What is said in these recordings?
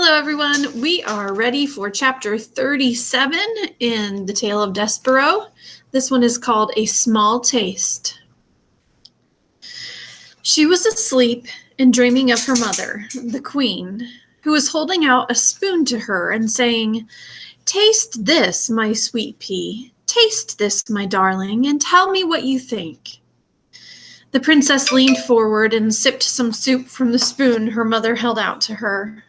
Hello, everyone. We are ready for chapter 37 in The Tale of Despero. This one is called A Small Taste. She was asleep and dreaming of her mother, the queen, who was holding out a spoon to her and saying, "Taste this, my sweet pea. Taste this, my darling, and tell me what you think." The princess leaned forward and sipped some soup from the spoon her mother held out to her.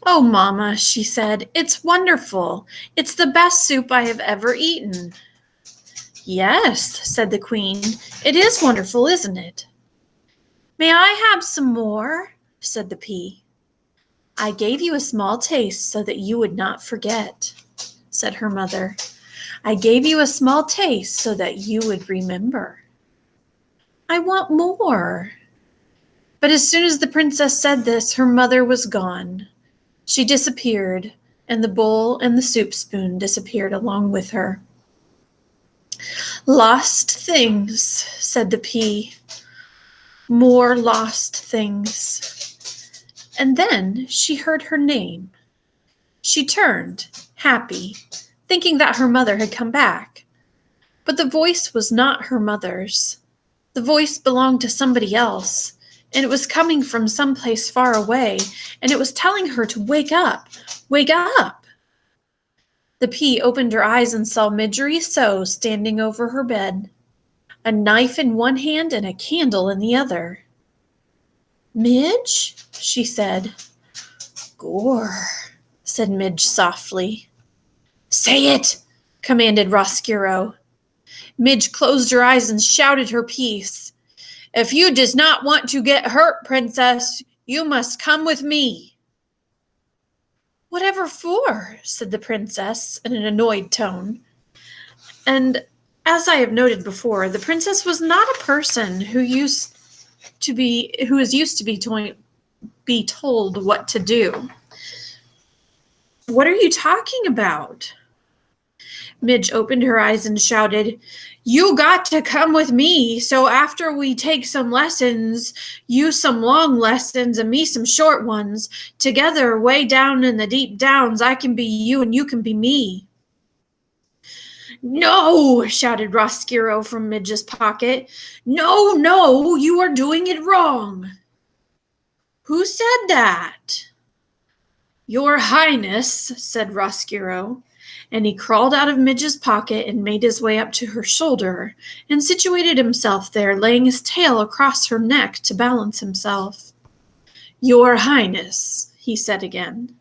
"Oh, Mama," she said, "it's wonderful. It's the best soup I have ever eaten." "Yes," said the queen, "it is wonderful, isn't it?" "May I have some more?" said the pea. "I gave you a small taste so that you would not forget," said her mother. "I gave you a small taste so that you would remember." "I want more." But as soon as the princess said this, her mother was gone. She disappeared, and the bowl and the soup spoon disappeared along with her. "Lost things," said the pea. "More lost things." And then she heard her name. She turned, happy, thinking that her mother had come back. But the voice was not her mother's. The voice belonged to somebody else, and it was coming from someplace far away, and it was telling her to wake up, wake up. The pea opened her eyes and saw Midgery So standing over her bed, a knife in one hand and a candle in the other. "Midge?" she said. "Gore," said Midge softly. "Say it," commanded Roscuro. Midge closed her eyes and shouted her piece. "If you does not want to get hurt, princess, you must come with me." "Whatever for?" said the princess in an annoyed tone. And as I have noted before, the princess was not a person who is used to be told what to do. "What are you talking about?" Midge opened her eyes and shouted, "You got to come with me, so after we take some lessons, you some long lessons and me some short ones, together way down in the deep downs, I can be you and you can be me." "No," shouted Roscuro from Midge's pocket. "No, no, you are doing it wrong." "Who said that?" "Your Highness," said Roscuro, and he crawled out of Midge's pocket and made his way up to her shoulder and situated himself there, laying his tail across her neck to balance himself. "Your Highness," he said again,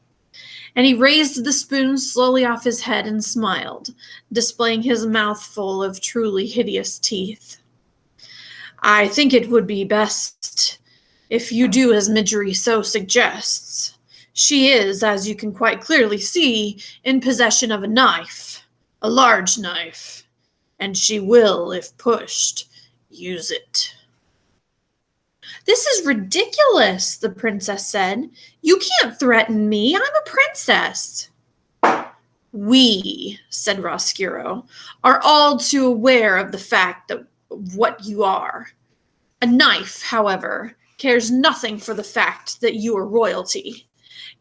and he raised the spoon slowly off his head and smiled, displaying his mouth full of truly hideous teeth. "I think it would be best if you do as Midgery So suggests. She is, as you can quite clearly see, in possession of a knife, a large knife, and she will, if pushed, use it." "This is ridiculous," the princess said. "You can't threaten me. I'm a princess." "We," said Roscuro, "are all too aware of the fact of what you are. A knife, however, cares nothing for the fact that you are royalty.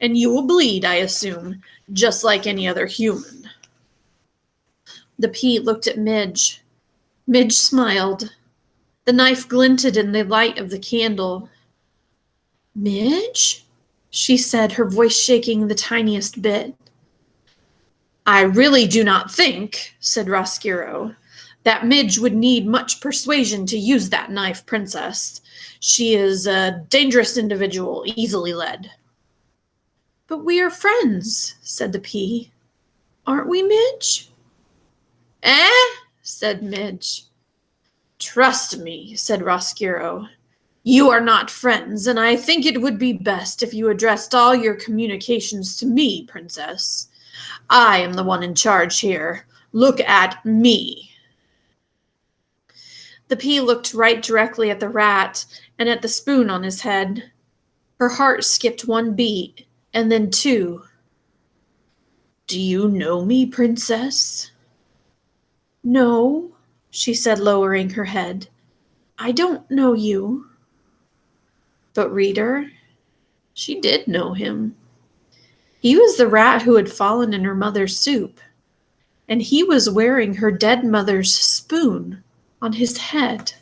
And you will bleed, I assume, just like any other human." The pea looked at Midge. Midge smiled. The knife glinted in the light of the candle. "Midge?" she said, her voice shaking the tiniest bit. "I really do not think," said Roscuro, "that Midge would need much persuasion to use that knife, princess. She is a dangerous individual, easily led." "But we are friends," said the pea. "Aren't we, Midge?" "Eh?" said Midge. "Trust me," said Roscuro. "You are not friends, and I think it would be best if you addressed all your communications to me, princess. I am the one in charge here. Look at me." The pea looked right directly at the rat and at the spoon on his head. Her heart skipped one beat, and then two. "Do you know me, princess?" "No," she said, lowering her head. "I don't know you." "But reader, She did know him. He was the rat who had fallen in her mother's soup, and he was wearing her dead mother's spoon on his head.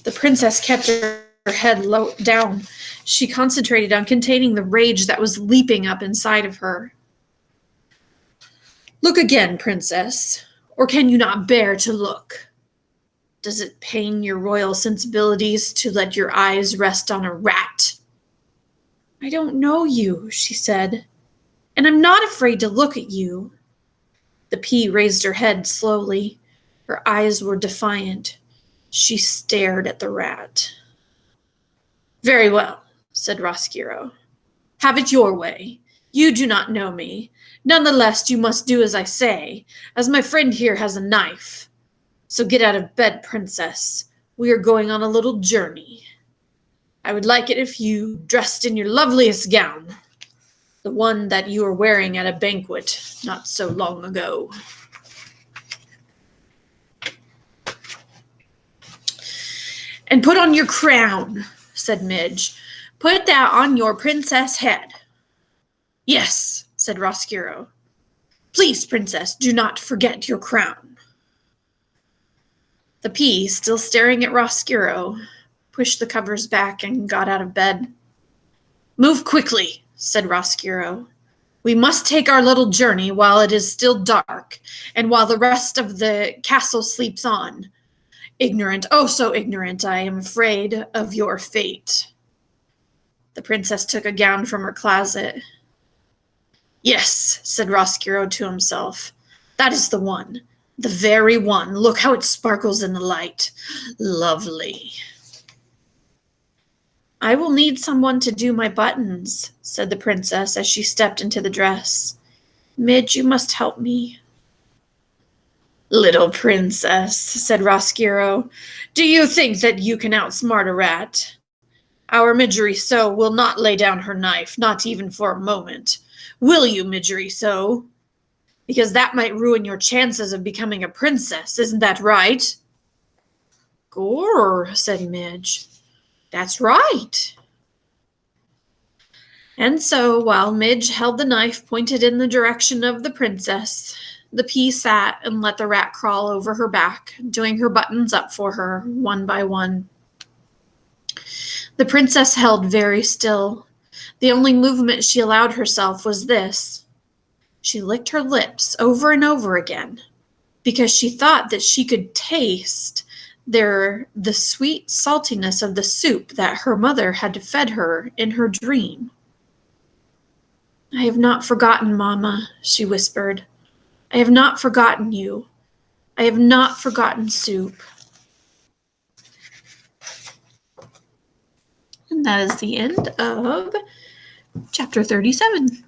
The princess kept her head low down. She concentrated on containing the rage that was leaping up inside of her. Look again, princess, or can you not bear to look? Does it pain your royal sensibilities to let your eyes rest on a rat? I don't know you, she said, and I'm not afraid to look at you. The pea raised her head slowly. Her eyes were defiant. She stared at the rat. Very well, said Roscuro. Have it your way. You do not know me. Nonetheless, you must do as I say, as my friend here has a knife. So get out of bed, princess. We are going on a little journey. I would like it if you dressed in your loveliest gown, the one that you were wearing at a banquet not so long ago. And put on your crown, said Midge. Put that on your princess head. Yes, said Roscuro. Please, princess, do not forget your crown. The pea, still staring at Roscuro, pushed the covers back and got out of bed. Move quickly, said Roscuro. We must take our little journey while it is still dark, and while the rest of the castle sleeps on. Ignorant, oh so ignorant, I am afraid of your fate. The princess took a gown from her closet. Yes, said Roscuro to himself. That is the one. The very one. Look how it sparkles in the light. Lovely. I will need someone to do my buttons, said the princess as she stepped into the dress. Midge, you must help me. Little princess, said Roscuro, do you think that you can outsmart a rat? Our Midgery So will not lay down her knife, not even for a moment. Will you, Midgery So? Because that might ruin your chances of becoming a princess, isn't that right? Gore, said Midge. That's right. And so, while Midge held the knife pointed in the direction of the princess, the pea sat and let the rat crawl over her back, doing her buttons up for her, one by one. The princess held very still. The only movement she allowed herself was this. She licked her lips over and over again, because she thought that she could taste the sweet saltiness of the soup that her mother had fed her in her dream. I have not forgotten, Mamma, she whispered. I have not forgotten you. I have not forgotten soup. And that is the end of chapter 37.